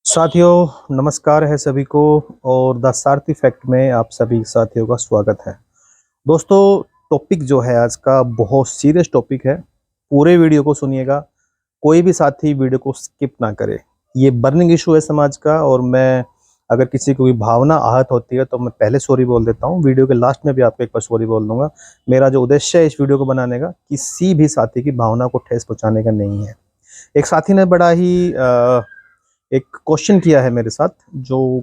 साथियों नमस्कार है सभी को। और द सारथी फैक्ट में आप सभी साथियों का स्वागत है। दोस्तों, टॉपिक जो है आज का बहुत सीरियस टॉपिक है। पूरे वीडियो को सुनिएगा, कोई भी साथी वीडियो को स्किप ना करे। ये बर्निंग इशू है समाज का, और मैं अगर किसी को भी भावना आहत होती है तो मैं पहले सॉरी बोल देता हूँ। वीडियो के लास्ट में भी आपको एक बार सॉरी बोल दूंगा। मेरा जो उद्देश्य है इस वीडियो को बनाने का, किसी भी साथी की भावना को ठेस पहुंचाने का नहीं है। एक साथी ने बड़ा ही एक क्वेश्चन किया है मेरे साथ, जो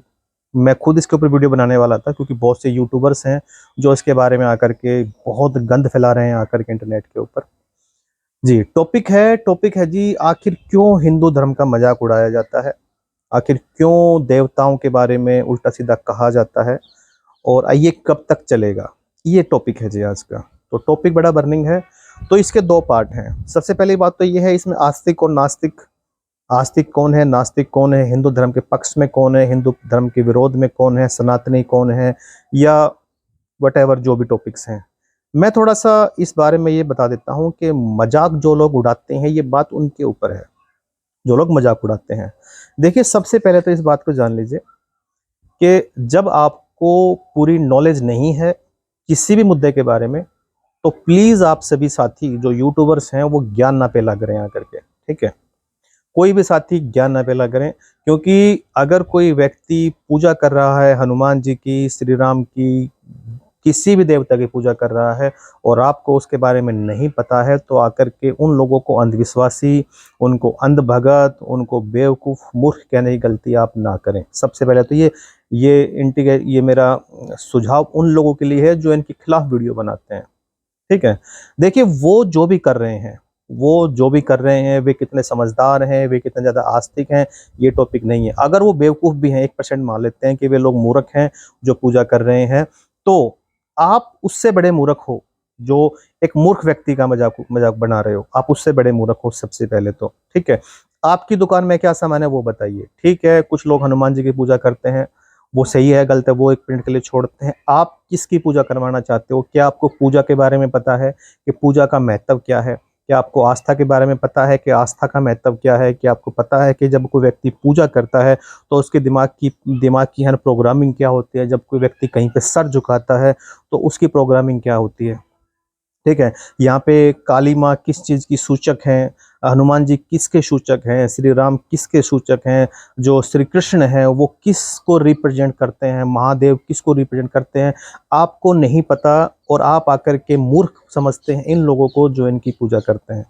मैं खुद इसके ऊपर वीडियो बनाने वाला था, क्योंकि बहुत से यूट्यूबर्स हैं जो इसके बारे में आकर के बहुत गंद फैला रहे हैं आकर के इंटरनेट के ऊपर। जी, टॉपिक है जी, आखिर क्यों हिंदू धर्म का मजाक उड़ाया जाता है, आखिर क्यों देवताओं के बारे में उल्टा सीधा कहा जाता है, और ये कब तक चलेगा। ये टॉपिक है जी आज का। तो टॉपिक बड़ा बर्निंग है। तो इसके दो पार्ट हैं। सबसे पहली बात तो ये है, इसमें आस्तिक और नास्तिक, आस्तिक कौन है, नास्तिक कौन है, हिंदू धर्म के पक्ष में कौन है, हिंदू धर्म के विरोध में कौन है, सनातनी कौन है, या वटेवर जो भी टॉपिक्स हैं। मैं थोड़ा सा इस बारे में ये बता देता हूँ कि मजाक जो लोग उड़ाते हैं, ये बात उनके ऊपर है जो लोग मजाक उड़ाते हैं। देखिए, सबसे पहले तो इस बात को जान लीजिए कि जब आपको पूरी नॉलेज नहीं है किसी भी मुद्दे के बारे में, तो प्लीज आप सभी साथी जो यूट्यूबर्स हैं वो ज्ञान ना फैला करें आकर के, ठीक है। कोई भी साथी ज्ञान ना फैला करें, क्योंकि अगर कोई व्यक्ति पूजा कर रहा है हनुमान जी की, श्री राम की, किसी भी देवता की पूजा कर रहा है, और आपको उसके बारे में नहीं पता है, तो आकर के उन लोगों को अंधविश्वासी, उनको अंधभगत, उनको बेवकूफ़, मूर्ख कहने की गलती आप ना करें। सबसे पहले तो ये मेरा सुझाव उन लोगों के लिए है जो इनके खिलाफ वीडियो बनाते हैं, ठीक है। देखिए, वो जो भी कर रहे हैं वे कितने समझदार हैं, वे कितने ज़्यादा आस्तिक हैं, ये टॉपिक नहीं है। अगर वो बेवकूफ़ भी हैं, 1% मान लेते हैं कि वे लोग मूर्ख हैं जो पूजा कर रहे हैं, तो आप उससे बड़े मूर्ख हो जो एक मूर्ख व्यक्ति का मजाक मजाक बना रहे हो। आप उससे बड़े मूर्ख हो सबसे पहले तो, ठीक है। आपकी दुकान में क्या सामान है वो बताइए, ठीक है। कुछ लोग हनुमान जी की पूजा करते हैं, वो सही है गलत है वो एक मिनट के लिए छोड़ते हैं। आप किसकी पूजा करवाना चाहते हो? क्या आपको पूजा के बारे में पता है कि पूजा का महत्व क्या है? क्या आपको आस्था के बारे में पता है कि आस्था का महत्व क्या है? क्या आपको पता है कि जब कोई व्यक्ति पूजा करता है तो उसके दिमाग की हर प्रोग्रामिंग क्या होती है? जब कोई व्यक्ति कहीं पे सर झुकाता है तो उसकी प्रोग्रामिंग क्या होती है, ठीक है। यहाँ पे काली माँ किस चीज़ की सूचक हैं, हनुमान जी किसके सूचक हैं, श्री राम किसके सूचक हैं, जो श्री कृष्ण है वो किसको रिप्रेजेंट करते हैं, महादेव किसको रिप्रेजेंट करते हैं, आपको नहीं पता। और आप आकर के मूर्ख समझते हैं इन लोगों को जो इनकी पूजा करते हैं,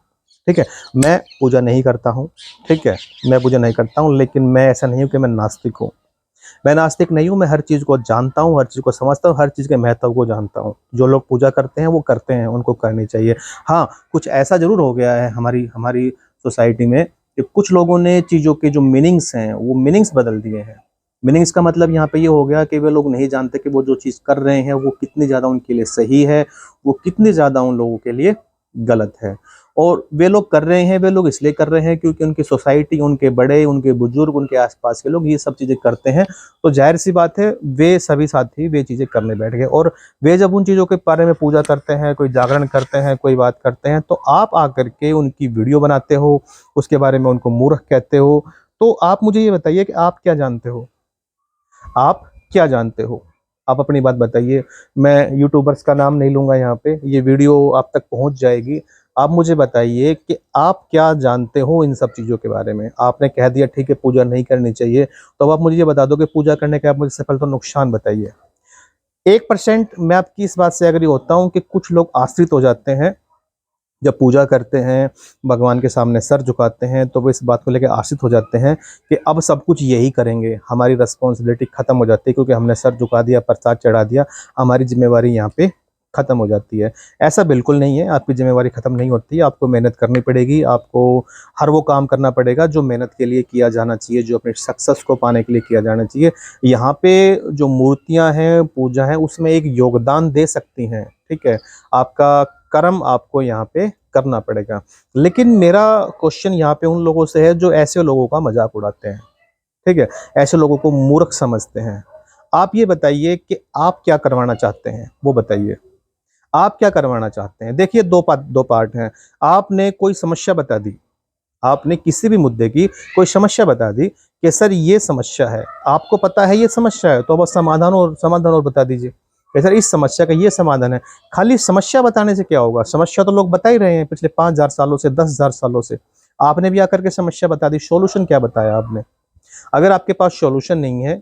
ठीक है। मैं पूजा नहीं करता हूँ, ठीक है, मैं पूजा नहीं करता हूँ, लेकिन मैं ऐसा नहीं हूँ कि मैं नास्तिक हूँ। मैं नास्तिक नहीं हूँ, मैं हर चीज़ को जानता हूँ, हर चीज़ को समझता हूँ, हर चीज़ के महत्व को जानता हूँ। जो लोग पूजा करते हैं वो करते हैं, उनको करनी चाहिए। हाँ, कुछ ऐसा ज़रूर हो गया है हमारी हमारी सोसाइटी में कि कुछ लोगों ने चीज़ों के जो मीनिंग्स हैं वो मीनिंग्स बदल दिए हैं। मीनिंग्स का मतलब यहाँ पे ये हो गया कि वे लोग नहीं जानते कि वो जो चीज़ कर रहे हैं वो कितनी ज़्यादा उनके लिए सही है, वो कितनी ज़्यादा उन लोगों के लिए गलत है। और वे लोग कर रहे हैं, वे लोग इसलिए कर रहे हैं क्योंकि उनकी सोसाइटी, उनके बड़े, उनके बुजुर्ग, उनके आसपास के लोग ये सब चीज़ें करते हैं। तो जाहिर सी बात है वे सभी साथी वे चीज़ें करने बैठ गए, और वे जब उन चीज़ों के बारे में पूजा करते हैं, कोई जागरण करते हैं, कोई बात करते हैं, तो आप आकर के उनकी वीडियो बनाते हो, उसके बारे में उनको मूर्ख कहते हो। तो आप मुझे ये बताइए कि आप क्या जानते हो? आप क्या जानते हो? आप अपनी बात बताइए। मैं यूट्यूबर्स का नाम नहीं लूँगा यहाँ पे, ये वीडियो आप तक पहुँच जाएगी। आप मुझे बताइए कि आप क्या जानते हो इन सब चीज़ों के बारे में? आपने कह दिया ठीक है पूजा नहीं करनी चाहिए, तो अब आप मुझे ये बता दो कि पूजा करने के आप मुझे सबसे पहले तो नुकसान बताइए। 1% मैं आपकी इस बात से एग्री होता हूँ कि कुछ लोग आश्रित हो जाते हैं, जब पूजा करते हैं, भगवान के सामने सर झुकाते हैं, तो वो इस बात को लेके आश्रित हो जाते हैं कि अब सब कुछ यही करेंगे, हमारी रिस्पॉन्सिबिलिटी ख़त्म हो जाती है, क्योंकि हमने सर झुका दिया, प्रसाद चढ़ा दिया, हमारी ज़िम्मेवारी यहाँ पे ख़त्म हो जाती है। ऐसा बिल्कुल नहीं है, आपकी ज़िम्मेवारी ख़त्म नहीं होती है, आपको मेहनत करनी पड़ेगी, आपको हर वो काम करना पड़ेगा जो मेहनत के लिए किया जाना चाहिए, जो अपने सक्सेस को पाने के लिए किया जाना चाहिए। यहाँ पे जो मूर्तियाँ हैं, पूजा है, उसमें एक योगदान दे सकती हैं, ठीक है। आपका कर्म आपको यहाँ पे करना पड़ेगा। लेकिन मेरा क्वेश्चन यहाँ पे उन लोगों से है जो ऐसे लोगों का मजाक उड़ाते हैं, ठीक है, ऐसे लोगों को मूर्ख समझते हैं। आप ये बताइए कि आप क्या करवाना चाहते हैं, वो बताइए। आप क्या करवाना चाहते हैं? देखिए, दो पार्ट हैं। आपने कोई समस्या बता दी, आपने किसी भी मुद्दे की कोई समस्या बता दी कि सर ये समस्या है, आपको पता है ये समस्या है, तो अब समाधान और बता दीजिए कि सर इस समस्या का ये समाधान है। खाली समस्या बताने से क्या होगा? समस्या तो लोग बता ही रहे हैं पिछले 5,000 सालों से, 10,000 सालों से। आपने भी आकर के समस्या बता दी, सॉल्यूशन क्या बताया आपने? अगर आपके पास सॉल्यूशन नहीं है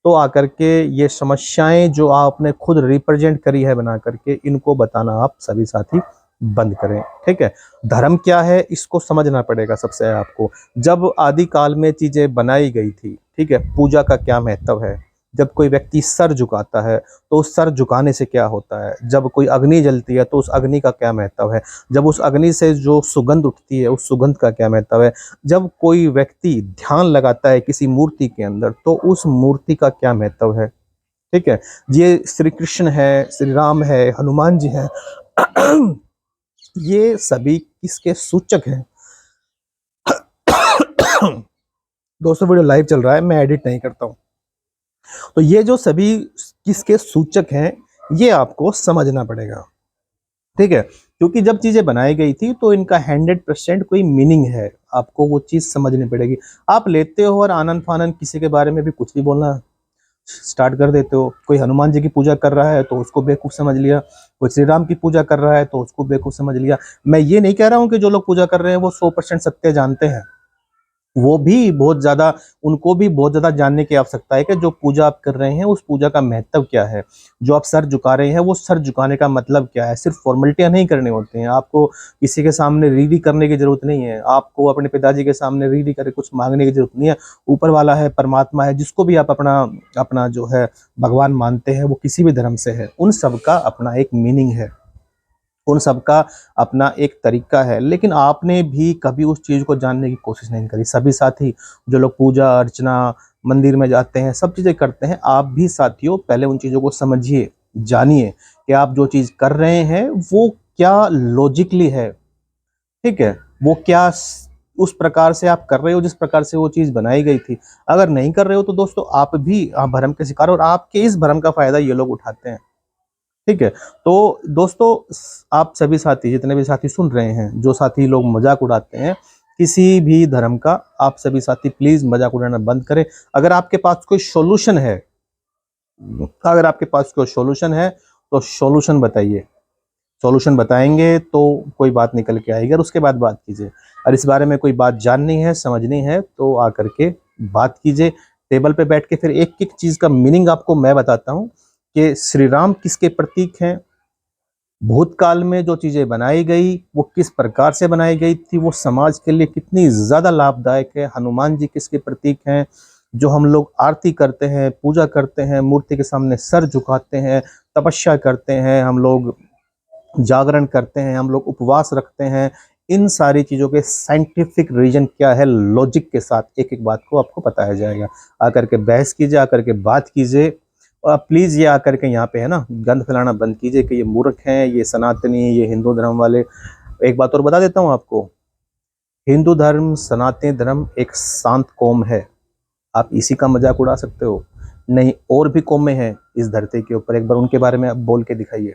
तो आकर के ये समस्याएं जो आपने खुद रिप्रेजेंट करी है बना करके, इनको बताना आप सभी साथी बंद करें। ठीक है, धर्म क्या है इसको समझना पड़ेगा सबसे आपको। जब आदि काल में चीजें बनाई गई थी, ठीक है, पूजा का क्या महत्व है, जब कोई व्यक्ति सर झुकाता है तो उस सर झुकाने से क्या होता है, जब कोई अग्नि जलती है तो उस अग्नि का क्या महत्व है, जब उस अग्नि से जो सुगंध उठती है उस सुगंध का क्या महत्व है, जब कोई व्यक्ति ध्यान लगाता है किसी मूर्ति के अंदर तो उस मूर्ति का क्या महत्व है। ठीक है, ये श्री कृष्ण है, श्री राम है, हनुमान जी है, ये सभी किसके सूचक हैं? दोस्तों वीडियो लाइव चल रहा है, मैं एडिट नहीं करता हूँ। तो ये जो सभी किसके सूचक हैं ये आपको समझना पड़ेगा। ठीक है, क्योंकि जब चीजें बनाई गई थी तो इनका 100% कोई मीनिंग है, आपको वो चीज समझनी पड़ेगी। आप लेते हो और आनन फानन किसी के बारे में भी कुछ भी बोलना स्टार्ट कर देते हो। कोई हनुमान जी की पूजा कर रहा है तो उसको बेवकूफ समझ लिया, कोई श्री राम की पूजा कर रहा है तो उसको बेवकूफ समझ लिया। मैं ये नहीं कह रहा हूँ कि जो लोग पूजा कर रहे हैं वो 100% सत्य जानते हैं, वो भी बहुत ज्यादा, उनको भी बहुत ज्यादा जानने की आवश्यकता है कि जो पूजा आप कर रहे हैं उस पूजा का महत्व क्या है, जो आप सर झुका रहे हैं वो सर झुकाने का मतलब क्या है। सिर्फ फॉर्मेलिटियां नहीं करनी होती हैं, आपको किसी के सामने रीडी करने की जरूरत नहीं है, आपको अपने पिताजी के सामने रीडी करके कुछ मांगने की जरूरत नहीं है। ऊपर वाला है, परमात्मा है, जिसको भी आप अपना अपना जो है भगवान मानते हैं, वो किसी भी धर्म से है, उन सबका अपना एक मीनिंग है, उन सबका अपना एक तरीका है। लेकिन आपने भी कभी उस चीज को जानने की कोशिश नहीं करी। सभी साथी जो लोग पूजा अर्चना मंदिर में जाते हैं, सब चीजें करते हैं, आप भी साथियों पहले उन चीजों को समझिए, जानिए कि आप जो चीज कर रहे हैं वो क्या लॉजिकली है। ठीक है, वो क्या उस प्रकार से आप कर रहे हो जिस प्रकार से वो चीज बनाई गई थी। अगर नहीं कर रहे हो तो दोस्तों आप भ्रम के शिकार हो, और आपके इस भ्रम का फायदा ये लोग उठाते हैं। ठीक है, तो दोस्तों आप सभी साथी, जितने भी साथी सुन रहे हैं, जो साथी लोग मजाक उड़ाते हैं किसी भी धर्म का, आप सभी साथी प्लीज मजाक उड़ाना बंद करें। अगर आपके पास कोई सॉल्यूशन है, अगर आपके पास कोई सॉल्यूशन है तो सॉल्यूशन बताइए। सॉल्यूशन बताएंगे तो कोई बात निकल के आएगी और उसके बाद बात कीजिए। और इस बारे में कोई बात जाननी है, समझनी है तो आकर के बात कीजिए। टेबल पे बैठ के फिर एक एक चीज का मीनिंग आपको मैं बताता हूँ कि श्री राम किसके प्रतीक हैं, भूतकाल में जो चीजें बनाई गई वो किस प्रकार से बनाई गई थी, वो समाज के लिए कितनी ज्यादा लाभदायक है, हनुमान जी किसके प्रतीक हैं, जो हम लोग आरती करते हैं, पूजा करते हैं, मूर्ति के सामने सर झुकाते हैं, तपस्या करते हैं, हम लोग जागरण करते हैं, हम लोग उपवास रखते हैं, इन सारी चीज़ों के साइंटिफिक रीजन क्या है, लॉजिक के साथ एक एक बात को आपको बताया जाएगा। आकर के बहस कीजिए, आकर के बात कीजिए, और प्लीज़ ये आकर के यहाँ पे है ना गंद फैलाना बंद कीजिए कि ये मूर्ख हैं, ये सनातनी, ये हिंदू धर्म वाले। एक बात और बता देता हूँ आपको, हिंदू धर्म सनातनी धर्म एक शांत कौम है, आप इसी का मजाक उड़ा सकते हो? नहीं, और भी कौमें हैं इस धरती के ऊपर, एक बार उनके बारे में आप बोल के दिखाइए,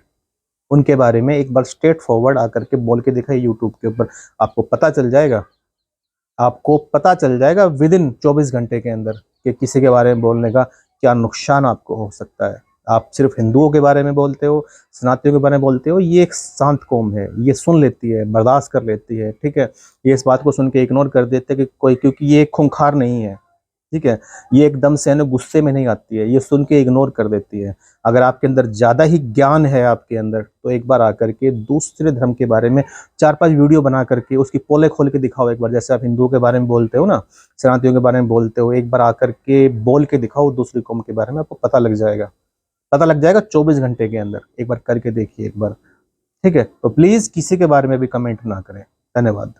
उनके बारे में एक बार स्ट्रेट फॉरवर्ड आकर के बोल के दिखाइए यूट्यूब के ऊपर, आपको पता चल जाएगा, आपको पता चल जाएगा विद इन 24 घंटे के अंदर कि किसी के बारे में बोलने का क्या नुकसान आपको हो सकता है। आप सिर्फ हिंदुओं के बारे में बोलते हो, सनातनियों के बारे में बोलते हो, ये एक शांत कौम है, ये सुन लेती है, बर्दाश्त कर लेती है। ठीक है, ये इस बात को सुन के इग्नोर कर देते हैं कि कोई, क्योंकि ये खूंखार नहीं है। ठीक है, ये एकदम से है गुस्से में नहीं आती है, ये सुन के इग्नोर कर देती है। अगर आपके अंदर ज्यादा ही ज्ञान है आपके अंदर, तो एक बार आकर के दूसरे धर्म के बारे में 4-5 वीडियो बना करके उसकी पोले खोल के दिखाओ एक बार। जैसे आप हिंदुओं के बारे में बोलते हो ना, सनातनियों के बारे में बोलते हो, एक बार आकर के बोल के दिखाओ दूसरी कौम के बारे में, आपको पता लग जाएगा, पता लग जाएगा 24 घंटे के अंदर। एक बार करके देखिए एक बार। ठीक है, तो प्लीज किसी के बारे में भी कमेंट ना करें। धन्यवाद।